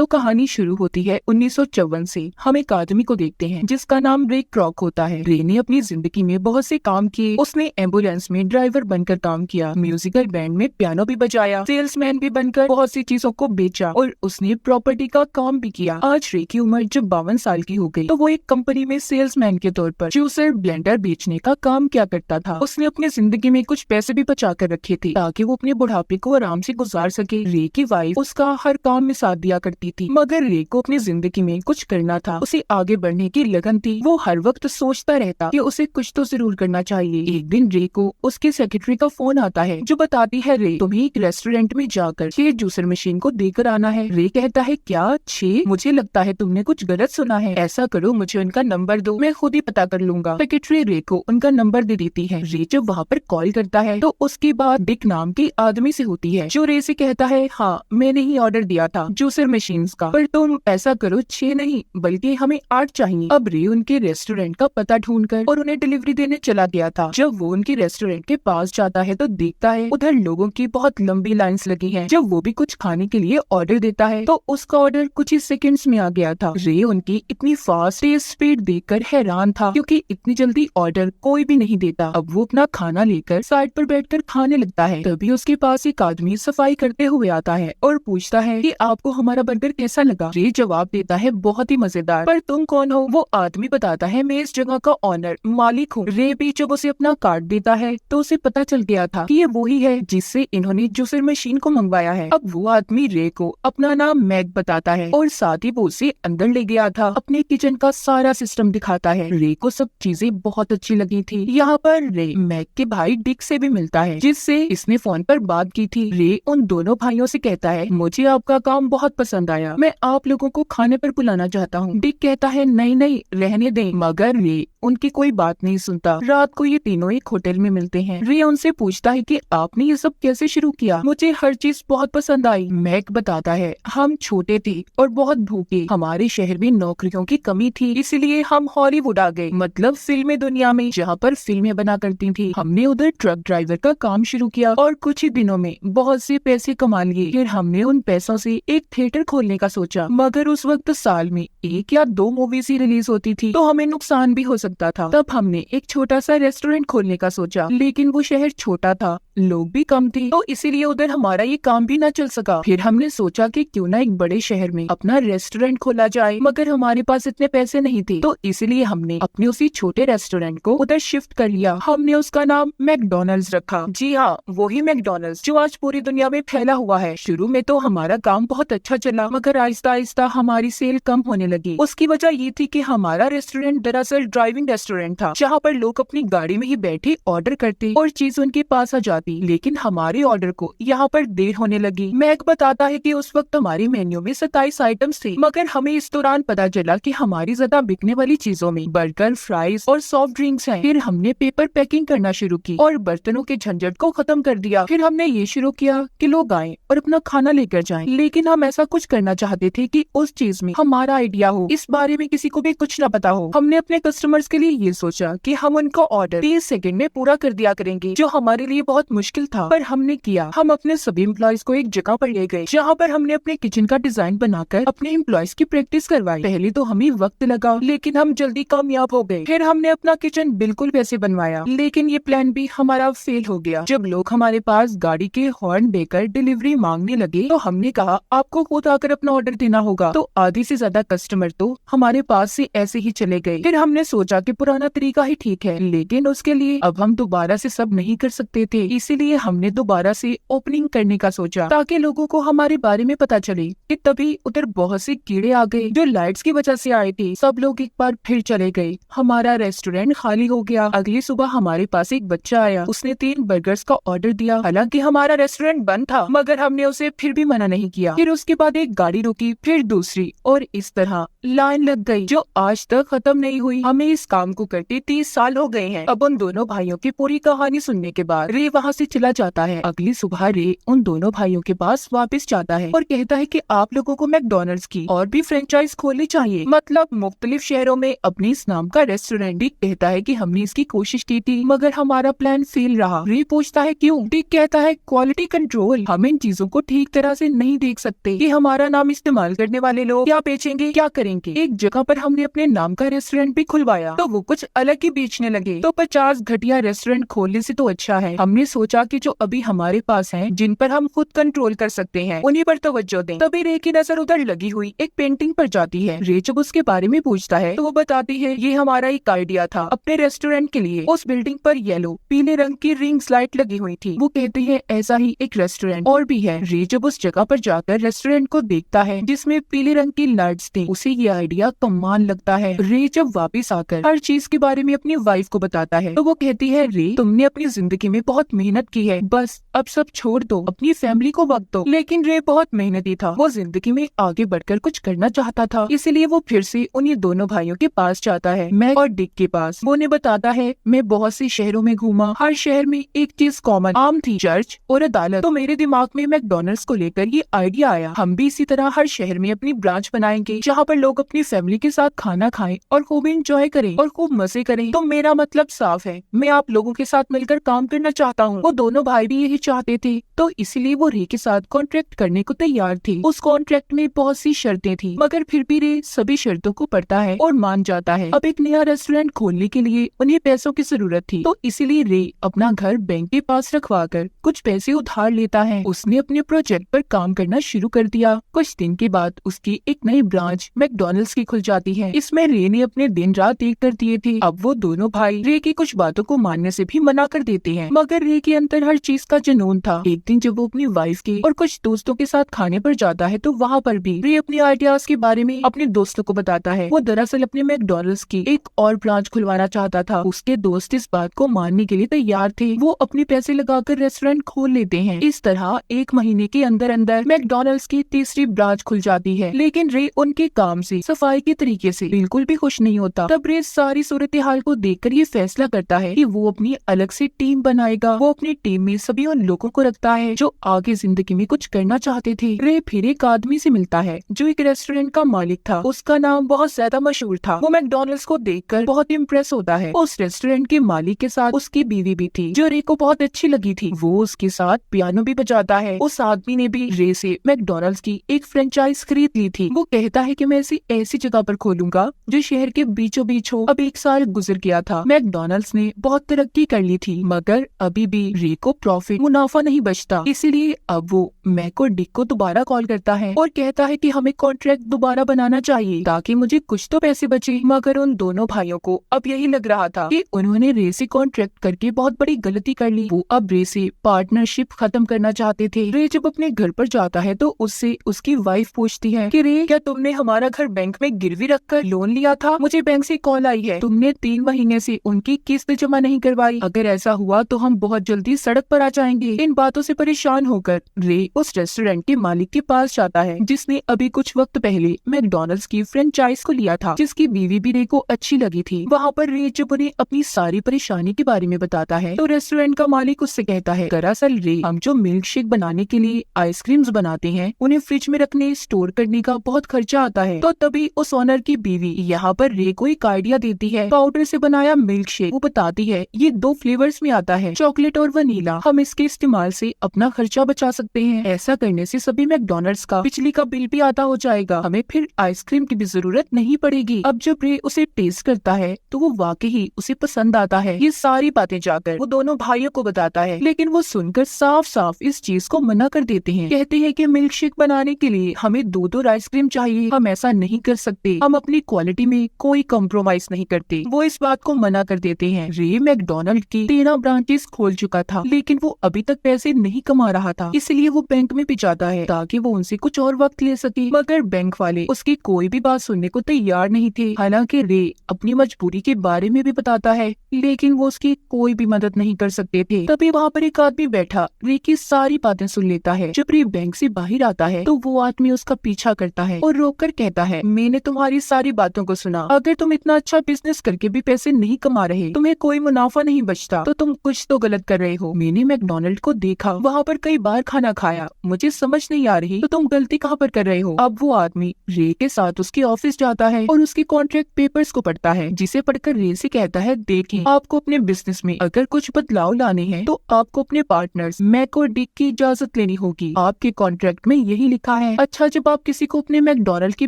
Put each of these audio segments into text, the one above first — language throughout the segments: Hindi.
तो कहानी शुरू होती है 1954 से। हम एक आदमी को देखते हैं जिसका नाम रे क्रॉक होता है। रे ने अपनी जिंदगी में बहुत से काम किए। उसने एम्बुलेंस में ड्राइवर बनकर काम किया, म्यूजिकल बैंड में पियानो भी बजाया, सेल्समैन भी बनकर बहुत सी चीजों को बेचा और उसने प्रॉपर्टी का काम भी किया। आज रे की उम्र जब 52 साल की हो गई तो वो एक कंपनी में सेल्समैन के तौर पर जूसर ब्लेंडर बेचने का काम किया करता था। उसने अपनी जिंदगी में कुछ पैसे भी बचा कर रखे थे ताकि वो अपने बुढ़ापे को आराम से गुजार सके। रे की वाइफ उसका हर काम में साथ दिया करती थी, मगर रे को अपनी जिंदगी में कुछ करना था। उसे आगे बढ़ने की लगन थी। वो हर वक्त सोचता रहता कि उसे कुछ तो जरूर करना चाहिए। एक दिन रे को उसके सेक्रेटरी का फोन आता है जो बताती है रे तुम्हें एक रेस्टोरेंट में जाकर 6 जूसर मशीन को देकर आना है। रे कहता है क्या 6? मुझे लगता है तुमने कुछ गलत सुना है। ऐसा करो मुझे उनका नंबर दो, मैं खुद ही पता कर लूंगा। सेक्रेटरी रे को उनका नंबर दे देती है। रे जब वहाँ पर कॉल करता है तो उसकी बात डिक नाम के आदमी से होती है जो रे से कहता है हाँ मैंने ही ऑर्डर दिया था जूसर मशीन्स का, पर तुम ऐसा करो 6 नहीं बल्कि हमें 8 चाहिए। अब रे उनके रेस्टोरेंट का पता ढूंढकर और उन्हें डिलीवरी देने चला गया था। जब वो उनके रेस्टोरेंट के पास जाता है तो देखता है उधर लोगों की बहुत लंबी लाइंस लगी हैं। जब वो भी कुछ खाने के लिए ऑर्डर देता है तो उसका ऑर्डर कुछ ही सेकंड्स में आ गया था। रे उनकी इतनी फास्ट स्पीड देखकर हैरान था क्योंकि इतनी जल्दी ऑर्डर कोई भी नहीं देता। अब वो अपना खाना लेकर साइड पर बैठकर खाने लगता है। तभी उसके पास एक आदमी सफाई करते हुए आता है और पूछता है कि आपको हमारा बर्गर कैसा लगा। रे जवाब देता है बहुत ही मजेदार। पर तुम कौन हो? वो आदमी बताता है मैं इस जगह का ऑनर मालिक हूँ। रे भी जब उसे अपना कार्ड देता है तो उसे पता चल गया था कि ये वही है जिससे इन्होंने जूसर मशीन को मंगवाया है। अब वो आदमी रे को अपना नाम मैक बताता है और साथ ही वो उसे अंदर ले गया था, अपने किचन का सारा सिस्टम दिखाता है। रे को सब चीजें बहुत अच्छी लगी थी। यहाँ पर रे मैक के भाई डिक से भी मिलता है जिससे इसने फोन पर बात की थी। रे उन दोनों भाइयों से कहता है मुझे आपका काम बहुत पसंद आया, मैं आप लोगों को खाने पर बुलाना चाहता हूँ। डिक कहता है नहीं नहीं रहने दें, मगर रे उनकी कोई बात नहीं सुनता। रात को ये तीनों एक होटल में मिलते हैं। रे उनसे पूछता है कि आपने ये सब कैसे शुरू किया? मुझे हर चीज बहुत पसंद आई। मैक बताता है हम छोटे थे और बहुत भूखे, हमारे शहर में नौकरियों की कमी थी, इसलिए हम हॉलीवुड आ गए, मतलब फिल्मी दुनिया में जहाँ पर फिल्में बना करती थी। हमने उधर ट्रक ड्राइवर का काम शुरू किया और कुछ ही दिनों में बहुत से पैसे कमा लिए। फिर हमने उन पैसों से एक थिएटर खोलने का सोचा, मगर उस वक्त साल में 1 या 2 मूवीज ही रिलीज होती थी तो हमें नुकसान भी हो सकता था। तब हमने एक छोटा सा रेस्टोरेंट खोलने का सोचा, लेकिन वो शहर छोटा था, लोग भी कम थे, तो इसीलिए उधर हमारा ये काम भी न चल सका। फिर हमने सोचा कि क्यों ना एक बड़े शहर में अपना रेस्टोरेंट खोला जाए, मगर हमारे पास इतने पैसे नहीं थे, तो इसलिए हमने अपने उसी छोटे रेस्टोरेंट को उधर शिफ्ट कर लिया। हमने उसका नाम मैकडॉनल्ड्स रखा। जी हाँ, वही मैकडॉनल्ड्स जो आज पूरी दुनिया में फैला हुआ है। शुरू में तो हमारा काम बहुत अच्छा चला, मगर आहिस्ता आहिस्ता हमारी सेल कम होने लगी। उसकी वजह ये थी कि हमारा रेस्टोरेंट दरअसल ड्राइविंग रेस्टोरेंट था, जहाँ पर लोग अपनी गाड़ी में ही बैठे ऑर्डर करते और चीज उनके पास आ जाती, लेकिन हमारे ऑर्डर को यहाँ पर देर होने लगी। मैक बताता है कि उस वक्त हमारे मेन्यू में 27 आइटम्स थे, मगर हमें इस दौरान पता चला कि हमारी ज्यादा बिकने वाली चीजों में बर्गर, फ्राइज और सॉफ्ट ड्रिंक्स हैं। फिर हमने पेपर पैकिंग करना शुरू की और बर्तनों के झंझट को खत्म कर दिया। फिर हमने ये शुरू किया कि लोग आएं और अपना खाना लेकर जाएं, लेकिन हम ऐसा कुछ करना चाहते थे कि उस चीज में हमारा आइडिया हो, इस बारे में किसी को भी कुछ न पता हो। हमने अपने कस्टमर्स के लिए ये सोचा कि हम उनको ऑर्डर 30 सेकंड में पूरा कर दिया करेंगे, जो हमारे लिए बहुत मुश्किल था, पर हमने किया। हम अपने सभी एम्प्लॉयज को एक जगह पर ले गए जहाँ पर हमने अपने किचन का डिजाइन बनाकर अपने एम्प्लॉयज की प्रैक्टिस करवाई। पहले तो हमें वक्त लगा, लेकिन हम जल्दी कामयाब हो गए। फिर हमने अपना किचन बिल्कुल वैसे बनवाया, लेकिन ये प्लान भी हमारा फेल हो गया। जब लोग हमारे पास गाड़ी के हॉर्न देकर डिलीवरी मांगने लगे तो हमने कहा आपको खुद आकर अपना ऑर्डर देना होगा, तो आधी से ज्यादा कस्टमर तो हमारे पास से ऐसे ही चले गए। फिर हमने सोचा कि पुराना तरीका ही ठीक है, लेकिन उसके लिए अब हम दोबारा से सब नहीं कर सकते थे, इसीलिए हमने दोबारा से ओपनिंग करने का सोचा ताकि लोगों को हमारे बारे में पता चले। कि तभी उधर बहुत से कीड़े आ गए जो लाइट्स की वजह से आए थे। सब लोग एक बार फिर चले गए, हमारा रेस्टोरेंट खाली हो गया। अगली सुबह हमारे पास एक बच्चा आया, उसने 3 बर्गर्स का ऑर्डर दिया। हालांकि हमारा रेस्टोरेंट बंद था, मगर हमने उसे फिर भी मना नहीं किया। फिर उसके बाद एक गाड़ी रुकी, फिर दूसरी, और इस तरह लाइन लग गई जो आज तक खत्म नहीं हुई। हमें इस काम को करते 30 साल हो गए हैं। अब उन दोनों भाइयों की पूरी कहानी सुनने के बाद रे वहाँ वहाँ से चला जाता है। अगली सुबह रे उन दोनों भाइयों के पास वापस जाता है और कहता है कि आप लोगों को मैकडॉनल्ड्स की और भी फ्रेंचाइज खोलनी चाहिए, मतलब मुख्तलिफ शहरों में अपने इस नाम का रेस्टोरेंट। डिक कहता है कि हमने इसकी कोशिश की थी मगर हमारा प्लान फेल रहा। रे पूछता है क्यों? डिक कहता है क्वालिटी कंट्रोल, हम इन चीजों को ठीक तरह से नहीं देख सकते कि हमारा नाम इस्तेमाल करने वाले लोग क्या बेचेंगे, क्या करेंगे। एक जगह पर हमने अपने नाम का रेस्टोरेंट भी खुलवाया तो वो कुछ अलग ही बेचने लगे, तो 50 घटिया रेस्टोरेंट खोलने से तो अच्छा है हमने सोचा कि जो अभी हमारे पास हैं, जिन पर हम खुद कंट्रोल कर सकते हैं, उन्हीं पर तवज्जो दें। तभी रे की नजर उधर लगी हुई एक पेंटिंग पर जाती है। रे जब उसके बारे में पूछता है तो वो बताती है ये हमारा एक आइडिया था अपने रेस्टोरेंट के लिए। उस बिल्डिंग पर येलो पीले रंग की रिंग्स लाइट लगी हुई थी। वो कहती है ऐसा ही एक रेस्टोरेंट और भी है। रे जब उस जगह पर जाकर रेस्टोरेंट को देखता है जिसमें पीले रंग की लाइट्स थी, उसे ये आइडिया कमाल लगता है। रे जब वापस आकर हर चीज के बारे में अपनी वाइफ को बताता है तो वो कहती है रे तुमने अपनी जिंदगी में बहुत मेहनत की है, बस अब सब छोड़ दो, अपनी फैमिली को वक्त दो। लेकिन रे बहुत मेहनती था, वो जिंदगी में आगे बढ़कर कुछ करना चाहता था, इसलिए वो फिर से उन्हीं दोनों भाइयों के पास जाता है, मैक और डिक के पास। वो उन्हें बताता है मैं बहुत से शहरों में घूमा, हर शहर में एक चीज कॉमन आम थी, चर्च और अदालत। तो मेरे दिमाग में मैकडॉनल्ड्स को लेकर ये आइडिया आया, हम भी इसी तरह हर शहर में अपनी ब्रांच बनाएंगे जहाँ पर लोग अपनी फैमिली के साथ खाना खाएं और खूब इंजॉय करें और खूब मजे करें। तो मेरा मतलब साफ है, मैं आप लोगों के साथ मिलकर काम करना चाहता हूँ। वो दोनों भाई भी यही चाहते थे, तो इसलिए वो रे के साथ कॉन्ट्रैक्ट करने को तैयार थे। उस कॉन्ट्रैक्ट में बहुत सी शर्तें थी, मगर फिर भी रे सभी शर्तों को पढ़ता है और मान जाता है। अब एक नया रेस्टोरेंट खोलने के लिए उन्हें पैसों की जरूरत थी, तो इसीलिए रे अपना घर बैंक के पास रखवा कर कुछ पैसे उधार लेता है। उसने अपने प्रोजेक्ट पर काम करना शुरू कर दिया। कुछ दिन के बाद उसकी एक नई ब्रांच मैकडॉनल्ड्स की खुल जाती है। इसमें रे ने अपने दिन रात एक कर दिए थे। अब वो दोनों भाई रे की कुछ बातों को मानने से भी मना कर देते हैं, मगर रे के अंदर हर चीज का जुनून था। एक दिन जब वो अपनी वाइफ के और कुछ दोस्तों के साथ खाने पर जाता है तो वहाँ पर भी रे अपने आइडियाज के बारे में अपने दोस्तों को बताता है। वो दरअसल अपने मैकडॉनल्ड्स की एक और ब्रांच खुलवाना चाहता था। उसके दोस्त इस बात को मानने के लिए तैयार थे। वो अपने पैसे लगाकर रेस्टोरेंट खोल लेते हैं। इस तरह एक महीने के अंदर अंदर मैकडॉनल्ड्स की तीसरी ब्रांच खुल जाती है। लेकिन रे उनके काम से, सफाई के तरीके से बिल्कुल भी खुश नहीं होता। तब रे सारी सूरत हाल को देखकर ये फैसला करता है कि वो अपनी अलग से टीम बनाएगा। वो अपनी टीम में सभी उन लोगों को रखता है जो आगे जिंदगी में कुछ करना चाहते थे। रे फिर एक आदमी से मिलता है जो एक रेस्टोरेंट का मालिक था। उसका नाम बहुत ज्यादा मशहूर था। वो मैकडॉनल्ड्स को देखकर बहुत इम्प्रेस होता है। उस रेस्टोरेंट के मालिक के साथ उसकी बीवी भी थी जो रे को बहुत अच्छी लगी थी। वो उसके साथ पियानो भी बजाता है। उस आदमी ने भी रे से मैकडॉनल्ड्स की एक फ्रेंचाइज खरीद ली थी। वो कहता है कि मैं इसे ऐसी जगह पर खोलूंगा जो शहर के बीचों बीच हो। अब 1 साल गुजर गया था। मैकडॉनल्ड्स ने बहुत तरक्की कर ली थी, मगर अभी भी रे को प्रॉफिट, मुनाफा नहीं बचता। इसीलिए अब वो मैक और डिक को दोबारा कॉल करता है और कहता है कि हमें कॉन्ट्रैक्ट दोबारा बनाना चाहिए ताकि मुझे कुछ तो पैसे बचे। मगर उन दोनों भाइयों को अब यही लग रहा था कि उन्होंने रे से कॉन्ट्रैक्ट करके बहुत बड़ी गलती कर ली। वो अब रे से पार्टनरशिप खत्म करना चाहते थे। रे जब अपने घर पर जाता है तो उससे उसकी वाइफ पूछती है कि रे, क्या तुमने हमारा घर बैंक में गिरवी रखकर लोन लिया था? मुझे बैंक से कॉल आई है, तुमने 3 महीने से उनकी किस्त जमा नहीं करवाई। अगर ऐसा हुआ तो हम बहुत जल्दी सड़क पर आ जाएंगे। इन बातों से परेशान होकर रे उस रेस्टोरेंट के मालिक के पास जाता है जिसने अभी कुछ वक्त पहले मैकडॉनल्ड्स की फ्रेंचाइज को लिया था, जिसकी बीवी भी रे को अच्छी लगी थी। वहाँ पर रे जब उन्हें अपनी सारी परेशानी के बारे में बताता है तो रेस्टोरेंट का मालिक उससे कहता है, दरअसल रे, हम जो मिल्क शेक बनाने के लिए आइसक्रीम्स बनाते हैं उन्हें फ्रिज में रखने, स्टोर करने का बहुत खर्चा आता है। तो तभी उस ओनर की बीवी यहाँ पर रे को एक आइडिया देती है, पाउडर से बनाया मिल्क शेक। वो बताती है ये 2 फ्लेवर्स में आता है, चॉकलेट और वनीला। हम इसके इस्तेमाल से अपना खर्चा बचा सकते हैं। ऐसा करने से सभी मैकडॉनल्ड्स का बिजली का बिल भी आधा हो जाएगा। हमें फिर आइसक्रीम की भी जरूरत नहीं पड़ेगी। अब जब रे उसे टेस्ट करता है तो वो वाकई ही उसे पसंद आता है। ये सारी बातें जाकर वो दोनों भाइयों को बताता है, लेकिन वो सुनकर साफ साफ इस चीज को मना कर देते हैं। कहते हैं कि मिल्क शेक बनाने के लिए हमें 2 आइसक्रीम चाहिए, हम ऐसा नहीं कर सकते, हम अपनी क्वालिटी में कोई कॉम्प्रोमाइज नहीं करते। वो इस बात को मना कर देते हैं। रे मैकडॉनल्ड की 13 ब्रांचेस खोल चुका था, लेकिन वो अभी तक पैसे नहीं कमा रहा था। इसलिए वो बैंक में भी जाता है ताकि वो उनसे कुछ और वक्त ले सके, मगर बैंक वाले उसकी कोई भी बात सुनने को तैयार नहीं थे। हालांकि रे अपनी मजबूरी के बारे में भी बताता है, लेकिन वो उसकी कोई भी मदद नहीं कर सकते थे। तभी वहाँ पर एक आदमी बैठा रे की सारी बातें सुन लेता है। जब रे बैंक से बाहर आता है तो वो आदमी उसका पीछा करता है और रोककर कहता है, मैंने तुम्हारी सारी बातों को सुना। अगर तुम इतना अच्छा बिजनेस करके भी पैसे नहीं कमा रहे, तुम्हें कोई मुनाफा नहीं बचता, तो तुम कुछ तो गलत कर रहे हो? मैंने मैकडोनल्ड को देखा, वहाँ पर कई बार खाना खाया, मुझे समझ नहीं आ रही तो तुम गलती कहाँ पर कर रहे हो? अब वो आदमी रे के साथ उसके ऑफिस जाता है और उसके कॉन्ट्रैक्ट पेपर्स को पढ़ता है, जिसे पढ़कर रे से कहता है, देखिए आपको अपने बिजनेस में अगर कुछ बदलाव लाने हैं तो आपको अपने पार्टनर्स मैक और डिक की इजाजत लेनी होगी। आपके कॉन्ट्रैक्ट में यही लिखा है। अच्छा, जब आप किसी को अपने मैकडोनल्ड की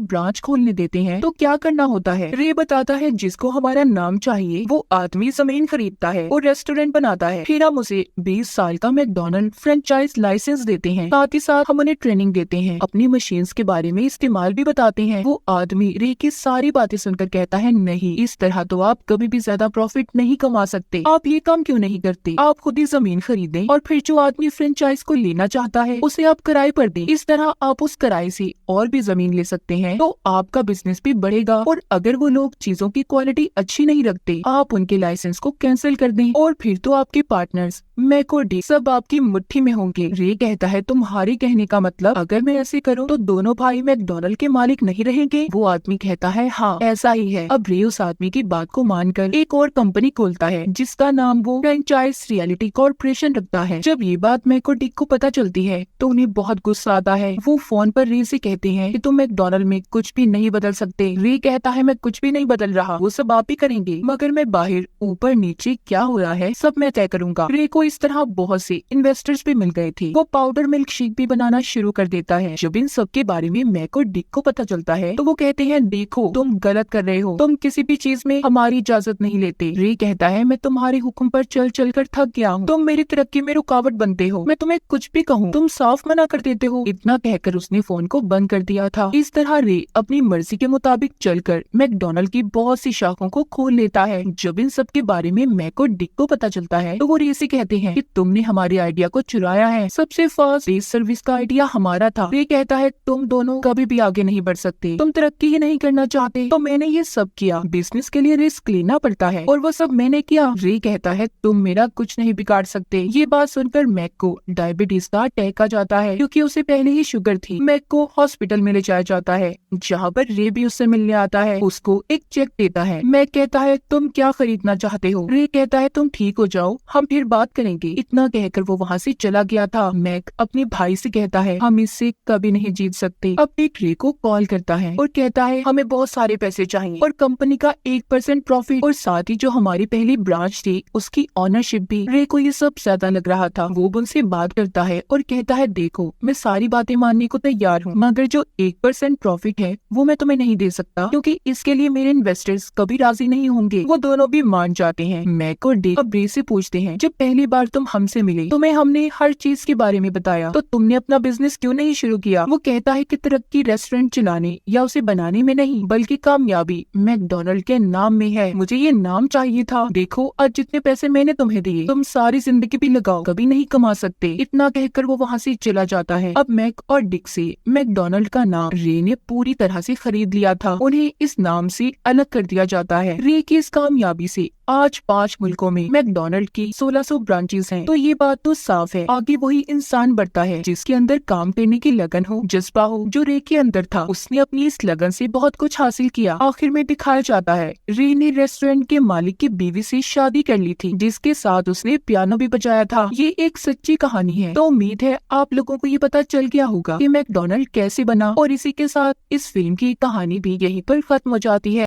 ब्रांच खोलने देते हैं तो क्या करना होता है? रे बताता है, जिसको हमारा नाम चाहिए वो आदमी जमीन खरीदता है और रेस्टोरेंट बनाता है, फिर हम उसे 20 साल का मैकडोनल्ड फ्रेंचाइज लाइसेंस देते हैं, साथ ही साथ हम उन्हें ट्रेनिंग देते हैं, अपनी मशीन्स के बारे में इस्तेमाल भी बताते हैं। वो आदमी रे की सारी बातें सुनकर कहता है, नहीं, इस तरह तो आप कभी भी ज्यादा प्रॉफिट नहीं कमा सकते। आप ये काम क्यों नहीं करते? आप खुद ही जमीन खरीदें और फिर जो आदमी फ्रेंचाइज को लेना चाहता है उसे आप किराए पर दें। इस तरह आप उस किराए से और भी जमीन ले सकते हैं, तो आपका बिजनेस भी बढ़ेगा। और अगर वो लोग चीजों की क्वालिटी अच्छी नहीं रखते, आप उनके लाइसेंस को कैंसिल कर दें और फिर तो आपके पार्टनर्स मैक और डिक सब आपकी मुट्ठी में होंगे। रे कहता है, तुम्हारे कहने का मतलब अगर मैं ऐसे करूँ तो दोनों भाई मैकडोनल्ड के मालिक नहीं रहेंगे? वो आदमी कहता है, हाँ ऐसा ही है। अब रे उस आदमी की बात को मानकर एक और कंपनी खोलता है, जिसका नाम वो फ्रेंचाइज रियलिटी कॉर्पोरेशन रखता है। जब ये बात मैक और डिक को पता चलती है तो उन्हें बहुत गुस्सा आता है। वो फोन पर रे से कहते हैं कि तुम मैकडोनल्ड में कुछ भी नहीं बदल सकते। रे कहता है, मैं कुछ भी नहीं बदल रहा, वो सब आप ही करेंगे, मगर मैं बाहर ऊपर नीचे क्या हो रहा है सब मैं तय करूंगा। रे को इस तरह बहुत से इन्वेस्टर्स भी मिल गए थे। वो पाउडर मिल्क शेक भी बनाना शुरू कर देता है। जब इन सब के बारे में मैक और डिक को पता चलता है तो वो कहते हैं, देखो तुम गलत कर रहे हो, तुम किसी भी चीज में हमारी इजाजत नहीं लेते। रे कहता है, मैं तुम्हारे हुक्म पर चल चल कर थक गया हूँ, तुम मेरी तरक्की में रुकावट बनते हो, मैं तुम्हें कुछ भी कहूँ तुम साफ मना कर देते हो। इतना कहकर उसने फोन को बंद कर दिया था। इस तरह रे अपनी मर्जी के मुताबिक चलकर मैकडोनल्ड की बहुत सी शाखों को खोल लेता है। जब इन सब के बारे में मैक और डिक को पता चलता है तो वो रे से कहते हैं कि तुमने हमारे आइडिया को चुराया है, सबसे फास्ट बेस सर्विस का आइडिया हमारा था। रे कहता है, तुम दोनों कभी भी आगे नहीं बढ़ सकते, तुम तरक्की ही नहीं करना चाहते, तो मैंने ये सब किया। बिजनेस के लिए रिस्क लेना पड़ता है और वो सब मैंने किया। रे कहता है, तुम मेरा कुछ नहीं बिगाड़ सकते। ये बात सुनकर मैक को डायबिटीज का अटैक आ जाता है, क्योंकि उसे पहले ही शुगर थी। मैक को हॉस्पिटल में ले जाया जाता है, जहाँ पर रे भी उससे मिलने आता है, उसको एक चेक देता है। मैक कहता है, तुम क्या खरीदना चाहते हो? रे कहता है, तुम ठीक हो जाओ, हम फिर बात करेंगे। इतना कहकर वो वहाँ से चला गया था। मैक अपने भाई से कहता है, हम इससे कभी नहीं जीत सकते। अब एक रे को कॉल करता है और कहता है, हमें बहुत सारे पैसे चाहिए और कंपनी का 1% प्रॉफिट और साथ ही जो हमारी पहली ब्रांच थी उसकी ऑनरशिप भी। रे को ये सब ज्यादा लग रहा था। वो उनसे बात करता है और कहता है, देखो मैं सारी बातें मानने को तैयार हूँ, मगर जो 1% प्रॉफिट है वो मैं तुम्हें नहीं दे सकता, क्योंकि इसके लिए मेरे इन्वेस्टर्स कभी राजी नहीं होंगे। वो दोनों भी मान जाते हैं। मैक और डिक अब रे से पूछते हैं, जब पहली बार तुम हमसे मिले तुम्हें हमने हर चीज के बारे में बताया, तो तुमने अपना बिजनेस क्यों नहीं शुरू किया? वो कहता है कि तरक्की रेस्टोरेंट चलाने या उसे बनाने में नहीं, बल्कि कामयाबी मैकडोनल्ड के नाम में है। मुझे ये नाम चाहिए था। देखो आज जितने पैसे मैंने तुम्हें दिए तुम सारी जिंदगी भी लगाओ कभी नहीं कमा सकते। इतना कहकर वो वहाँ से चला जाता है। अब मैक और डिक से मैकडोनल्ड का नाम रे ने पूरी तरह से खरीद लिया था। उन्हें इस नाम से अलग कर दिया जाता है। रे की इस कामयाबी से आज 5 मुल्कों में मैकडोनल्ड की 1600 ब्रांचेस हैं। तो ये बात तो साफ है, आगे वही इंसान बढ़ता है जिसके अंदर काम करने की लगन हो, जज्बा हो, जो रे के अंदर था। उसने अपनी इस लगन से बहुत कुछ हासिल किया। आखिर में दिखाया जाता है रे ने रेस्टोरेंट के मालिक की बीवी से शादी कर ली थी, जिसके साथ उसने पियानो भी बजाया था। ये एक सच्ची कहानी है। तो उम्मीद है आप लोगों को ये पता चल गया होगा कि मैकडोनल्ड कैसे बना, और इसी के साथ इस फिल्म की कहानी भी यहीं पर खत्म हो जाती है।